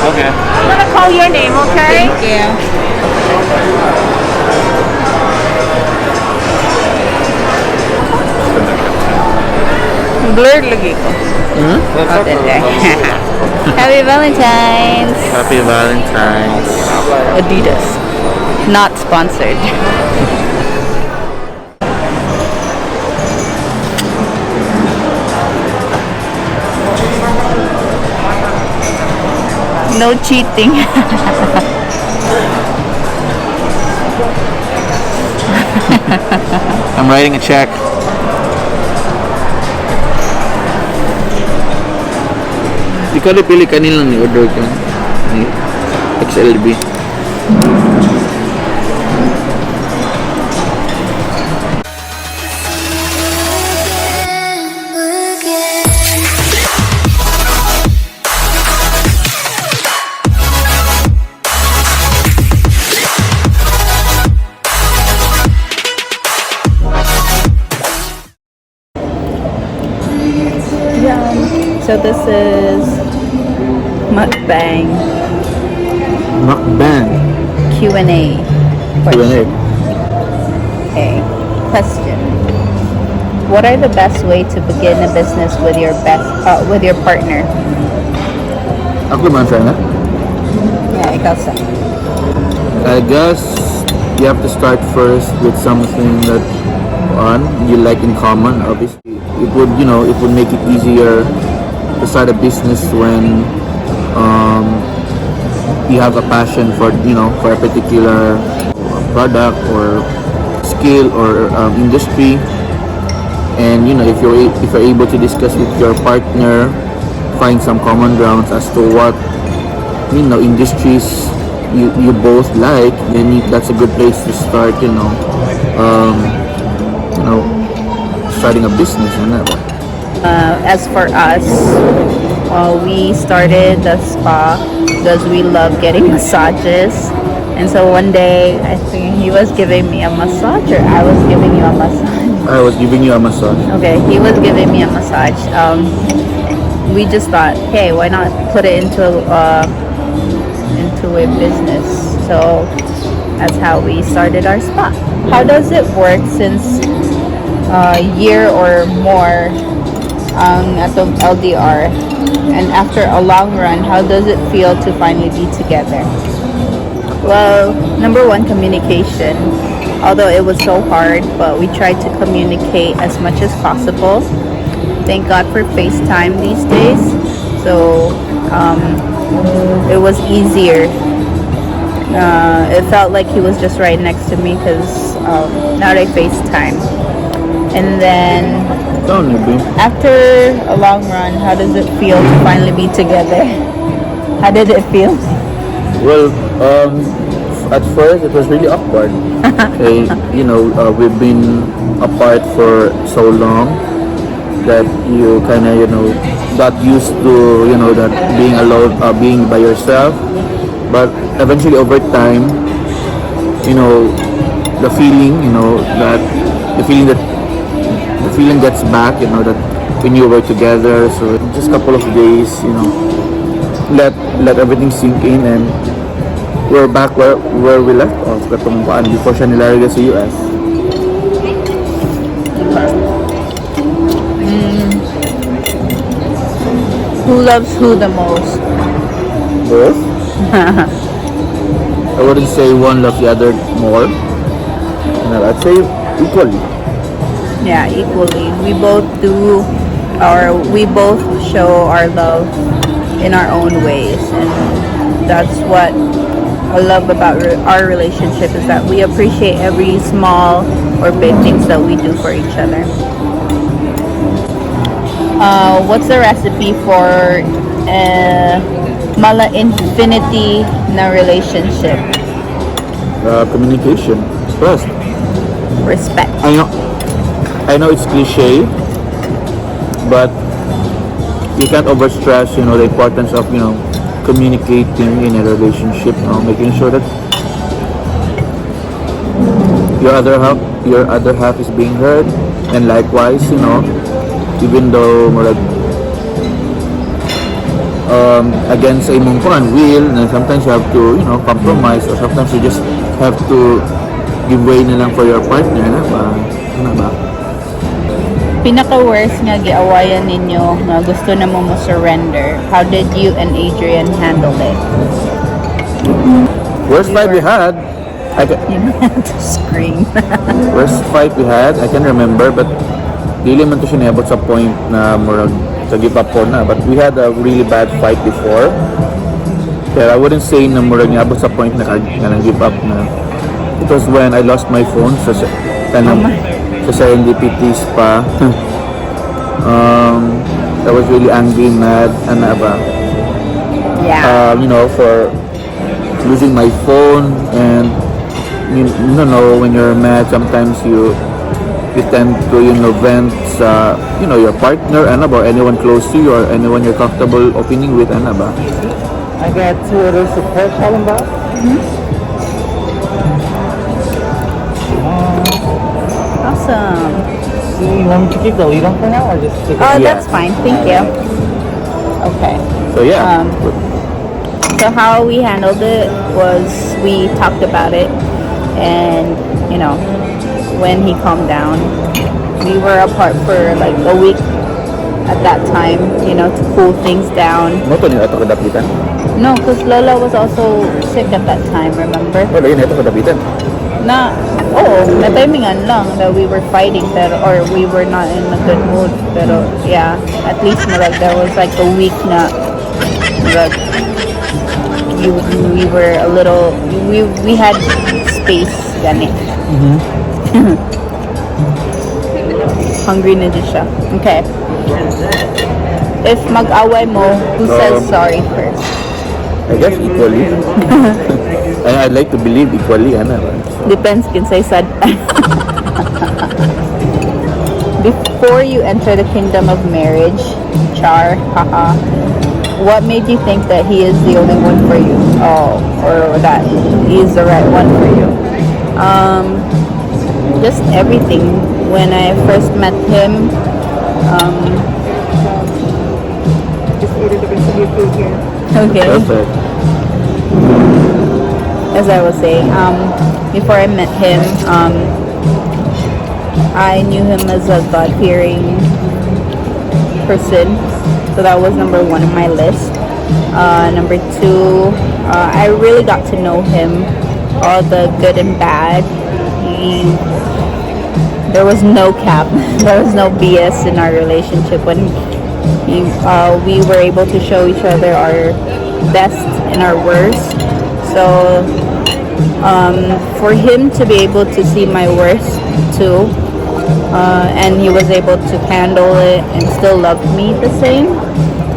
Okay. I'm gonna call your name, okay? Thank you. Blurred lagi ko. Oh, there. Happy Valentine's. Happy Valentine's. Adidas. Not sponsored. No cheating. I'm writing a check. Ikaw na pili kanila ni order ka ni XLB. So this is Mukbang Mukbang. Q&A. Q&A. Okay. Question. What are the best way to begin a business with your partner? Ako man sana. Yeah, ikaw sa. I guess you have to start first with something that you like in common. Obviously, it would make it easier to start a business when you have a passion for a particular product or skill or industry, and if you're able to discuss with your partner, find some common grounds as to what industries you both like, then that's a good place to start starting a business. As for us, we started the spa because we love getting massages. And so one day, I think he was giving me a massage, or I was giving you a massage. I was giving you a massage. Okay, he was giving me a massage. We just thought, hey, why not put it into a business? So that's how we started our spa. How does it work since a year or more at the LDR, and after a long run, how does it feel to finally be together? Well, number one, communication. Although it was so hard, but we tried to communicate as much as possible. Thank God for FaceTime these days, so it was easier. It felt like he was just right next to me because now they FaceTime. And then after a long run, how does it feel to finally be together? How did it feel? Well, at first it was really awkward. Okay, we've been apart for so long that you kind of got used to that being alone, being by yourself. But eventually, over time, the feeling gets back, that when you were together. So just a couple of days, let everything sink in, and we're back where we left off before siya nilarga sa US. Who loves who the most? Both. I wouldn't say one loves the other more. I'd say equally. Yeah, equally. We both show our love in our own ways, and that's what I love about our relationship, is that we appreciate every small or big things that we do for each other. What's the recipe for mala infinity na relationship? Communication, trust, Respect. I know it's cliche, but you can't overstress, the importance of, communicating in a relationship, making sure that your other half is being heard, and likewise, even though against a mong will, and sometimes you have to, you know, compromise, or sometimes you just have to give way na lang for your partner, na ba? Ano ba? Pinaka-worst nga giawayan ninyo nga gusto na mo surrender. How did you and Adrian handle it? Worst fight we had, You had to scream. worst fight we had, I can remember, but dili man to siya niabot sa point na murag sa give up ko na. But we had a really bad fight before. Pero I wouldn't say na murag niabot sa point na give up na. It was when I lost my phone sa serendipities pa. I was really angry, mad, ano ba? Yeah. You know, for losing my phone, and you know, when you're mad, sometimes you tend to, you know, vent sa, you know, your partner, ano ba, anyone close to you, or anyone you're comfortable opening with, ano ba? I got 2 other support calling back. Awesome. So you want me to keep the lead on for now, or just take it? Oh, Yeah. that's fine. Thank you. Okay. So yeah, So how we handled it was we talked about it, and you know, when he calmed down, we were apart for like a week at that time, you know, to cool things down. mo to niyo ito kadapitan? No, because Lola was also sick at that time, remember? Wala yun ito kadapitan. Na, na-timingan lang that we were fighting, pero, or we were not in a good mood. Pero, yeah, at least like there was like a week na that we were a little, we had space, gani. Hungry na din siya. Okay. If mag-away mo, who says sorry first? I guess equally. I'd like to believe equally, ano ba? Depends kin say sad. Before you enter the kingdom of marriage, Char, haha, what made you think that he is the only one for you? Oh, or that he is the right one for you? Just everything. When I first met him, Just ordered the rest of your food here. okay. Perfect. As I was saying, before I met him, I knew him as a God-fearing person, so that was number 1 on my list. Number 2, I really got to know him, all the good and bad. There was no cap, there was no BS in our relationship when we were able to show each other our best and our worst. So for him to be able to see my worst too, and he was able to handle it and still love me the same,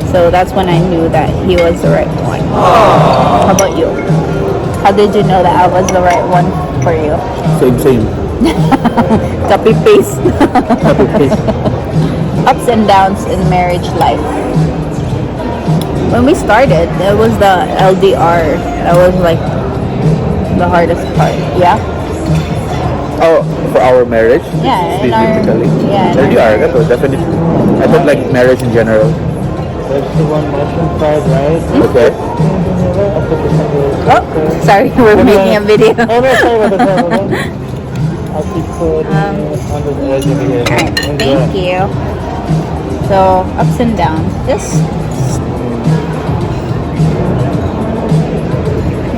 so that's when I knew that he was the right one. How about you? How did you know that I was the right one for you? Same. Copy paste. Copy paste. Ups and downs in marriage life. When we started, it was the LDR that was like the hardest part. Yeah. Oh, for our marriage? Yeah, in our- Specifically? yeah, in our LDR, that was definitely. I thought like marriage in general. There's the one mushroom fried rice. Okay. I put this on the Oh, sorry, we're making a video. Oh no, sorry about the table. I'll keep putting it on the edge of here. Alright, thank you. So, ups and downs. Just,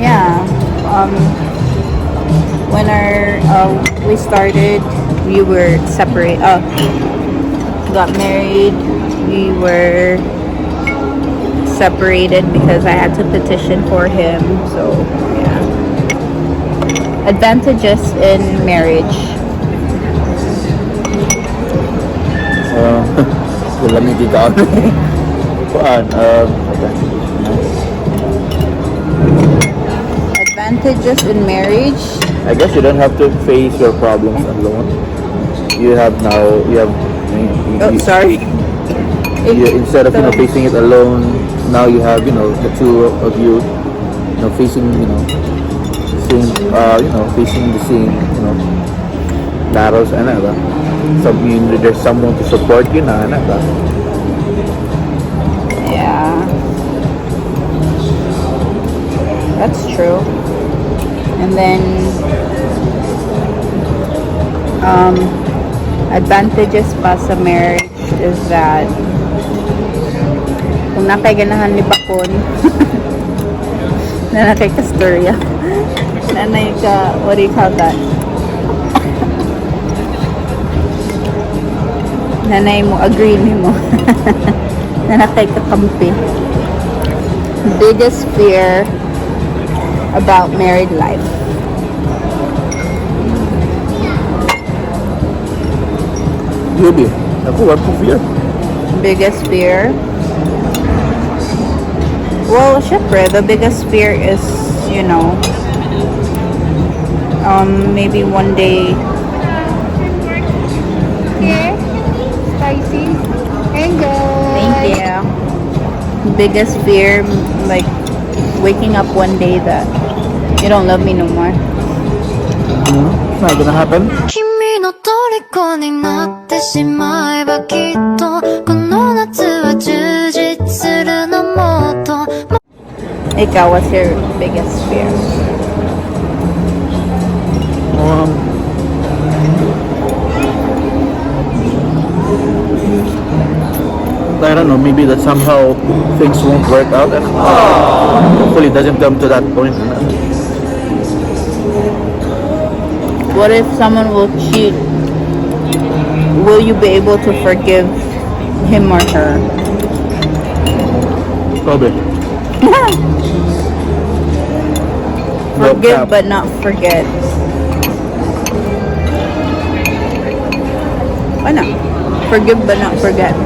yeah. When we started, we were separate. Got married. We were separated because I had to petition for him. So, yeah. Advantages in marriage. Wala may dito ako. Kuan, Advantages in marriage. I guess you don't have to face your problems alone. You have Oh, sorry. instead of facing it alone, now you have the two of you facing same facing the same battles, ano ba? So there's someone to support you na, ano ba? Yeah. true. And then advantages pa sa marriage is that kung nakay-ganahan ni bakon na nakay-kasturya nanay ka, what do you call that? Nanay mo, agree mo na nakay-kakampi. Biggest fear about married life. Baby, ako, what to fear? Biggest fear? Well, syempre, the biggest fear is, you know, maybe one day. Here, spicy. Enjoy. Thank you. Biggest fear, like waking up one day that you don't love me no more. It's not gonna happen. 君の虜になってしまえばきっとこの夏は充実するのもっと Ikaw, what's your biggest fear? I don't know, maybe that somehow things won't work out and hopefully it doesn't come to that point. What if someone will cheat? Will you be able to forgive him or her? Probably. Forgive but not forget. Ano? Forgive but not forget.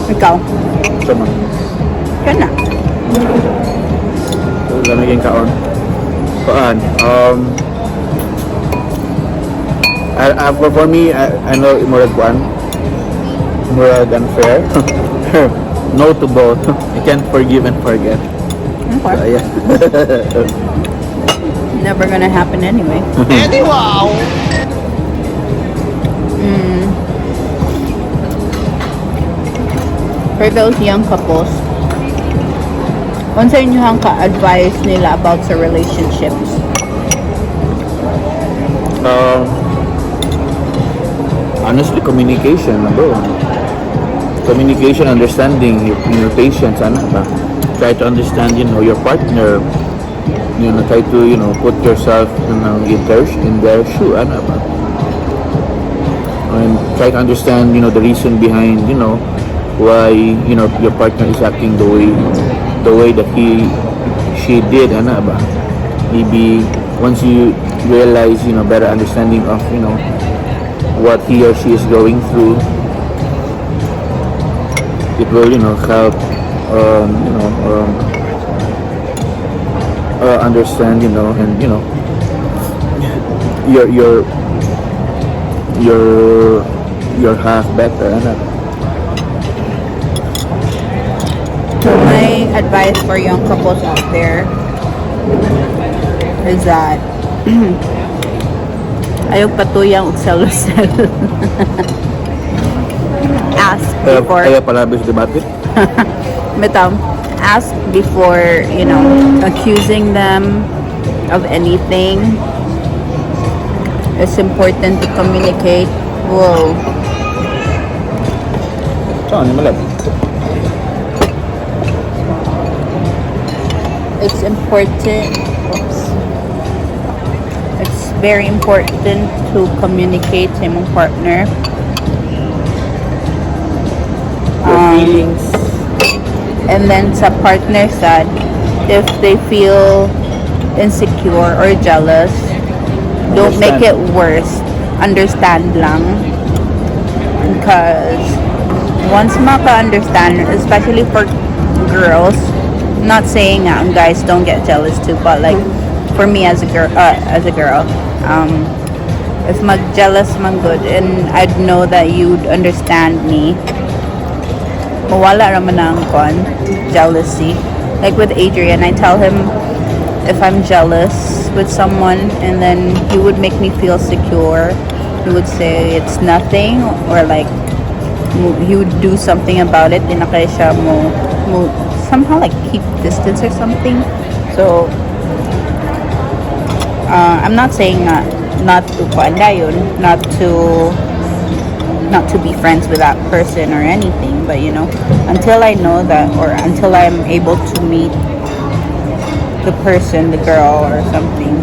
Ikaw? Sama. Ka na. Lamigin kaon. Kuan. For me, I know murag kuan. Murag unfair. No to both. You can't forgive and forget. Okay. Yeah. Never gonna happen anyway. For those young couples, unsa inyong ka-advise nila about sa relationships? Honestly, communication, bro. Communication, understanding, your patience, ano ba? Try to understand, your partner. Try to, put yourself in their shoe, ano ba? And try to understand, the reason behind, why, your partner is acting the way that she did, ano ba? Maybe once you realize, better understanding of, what he or she is going through, it will, help, understand, and, your half better, ano? My advice for young couples out there is that ayaw patuyang og selo-sel. Ask before. Kaya palabis debate. Ask before, accusing them of anything. It's important to communicate. Whoa. Saan yung malab? It's important. It's very important to communicate sa imong partner. Your feelings. And then sa partner side, if they feel insecure or jealous, don't make it worse. Understand lang. Because once maka-understand, especially for girls, not saying guys don't get jealous too, but like for me as a girl, if mag-jealous man good, and I'd know that you'd understand me, mawala raman ang jealousy. Like with Adrian, I tell him if I'm jealous with someone and then he would make me feel secure, he would say it's nothing, or like he would do something about it, din na kaya siya mo somehow like keep distance or something. So I'm not saying not to paandayon, not to be friends with that person or anything, but you know, until I know that, or until I'm able to meet the person, the girl or something,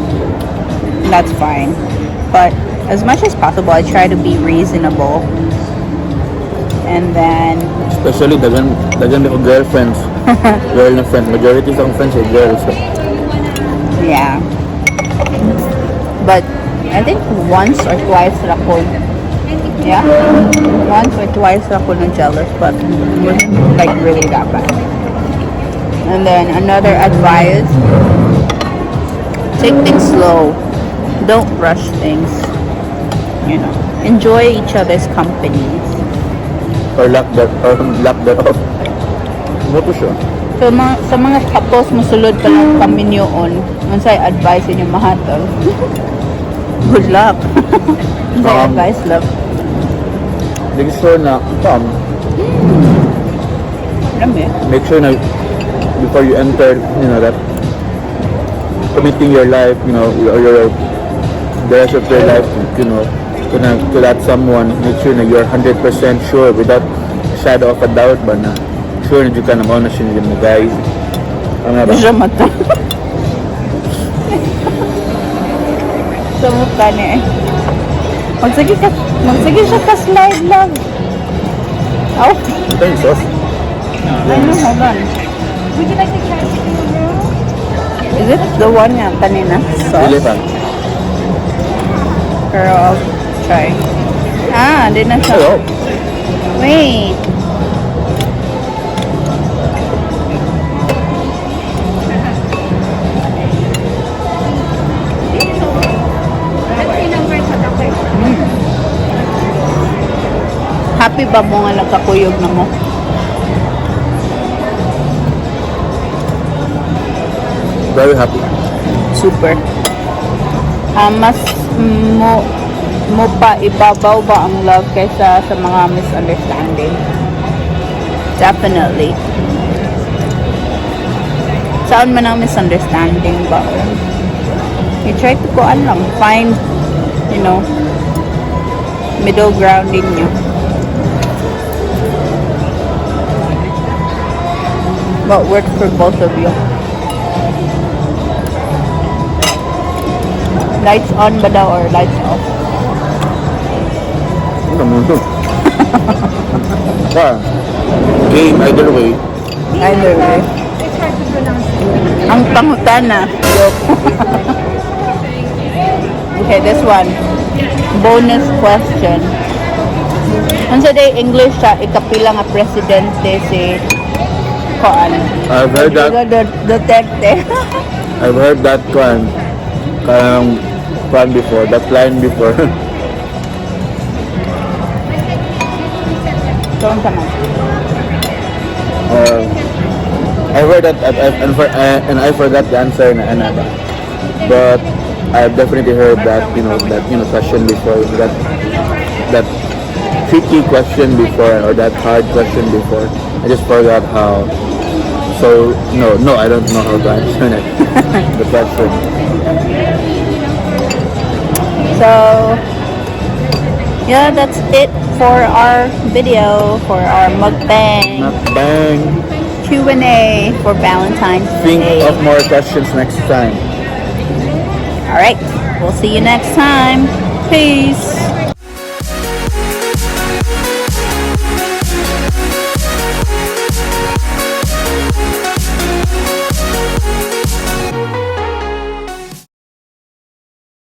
that's fine. But as much as possible, I try to be reasonable. And then Especially dagan ko girlfriends. Girl na friends. Majority sa akong friends are girls. yeah, but I think once or twice ako, yeah, once or twice ako na jealous, but it wasn't like really that bad. And then another advice, take things slow, don't rush things, you know, enjoy each other's companies. Or lack thereof. Ano to siya? So sa mga couples musulod pa lang kami niyoon, unsay advice inyo mahatag? Good luck. Unsay advice love? Make sure na, Alam make sure na before you enter, you know, that committing your life, you know, your the rest of your life, you know, to that someone, make sure na you're 100% sure without a shadow of a doubt ba na sure na dyan ka na mauna siya mo guys. Ano ba? Siya mata. Sa mukha niya eh. Magsige siya ka-slide lang. Oh, Ito yung sauce. ano, hold on. Would you like to try chicken roll? Is it the one nga kanina? Pili Sauce? pa. Pero I'll try. Di na siya. Hello. Wait. Happy ba mo nga nagkakuyog na mo? Very happy. Super. Mas mo pa ibabaw ba ang love kaysa sa mga misunderstanding? Definitely. Saan man ang misunderstanding ba? You try to find, you know, middle grounding nyo. What works for both of you? Lights on ba daw or lights off? Ano naman ito? Game either way. Either way. It's hard to pronounce. Ang pangutana. Joke. Okay, this one. Bonus question. Unsa day English siya ikapila nga presidente si Koan? I've heard that. Duterte. I've heard that one. Before. That line before. So, unsa man? I heard that and I forgot the answer na ano ba. But I've definitely heard that question before, that tricky question before, or that hard question before. I just forgot how. So no, I don't know how to answer it. The question. So, yeah, that's it for our video, for our mukbang Bang. Q&A for Valentine's Think Day. of more questions next time. Alright, we'll see you next time. Peace.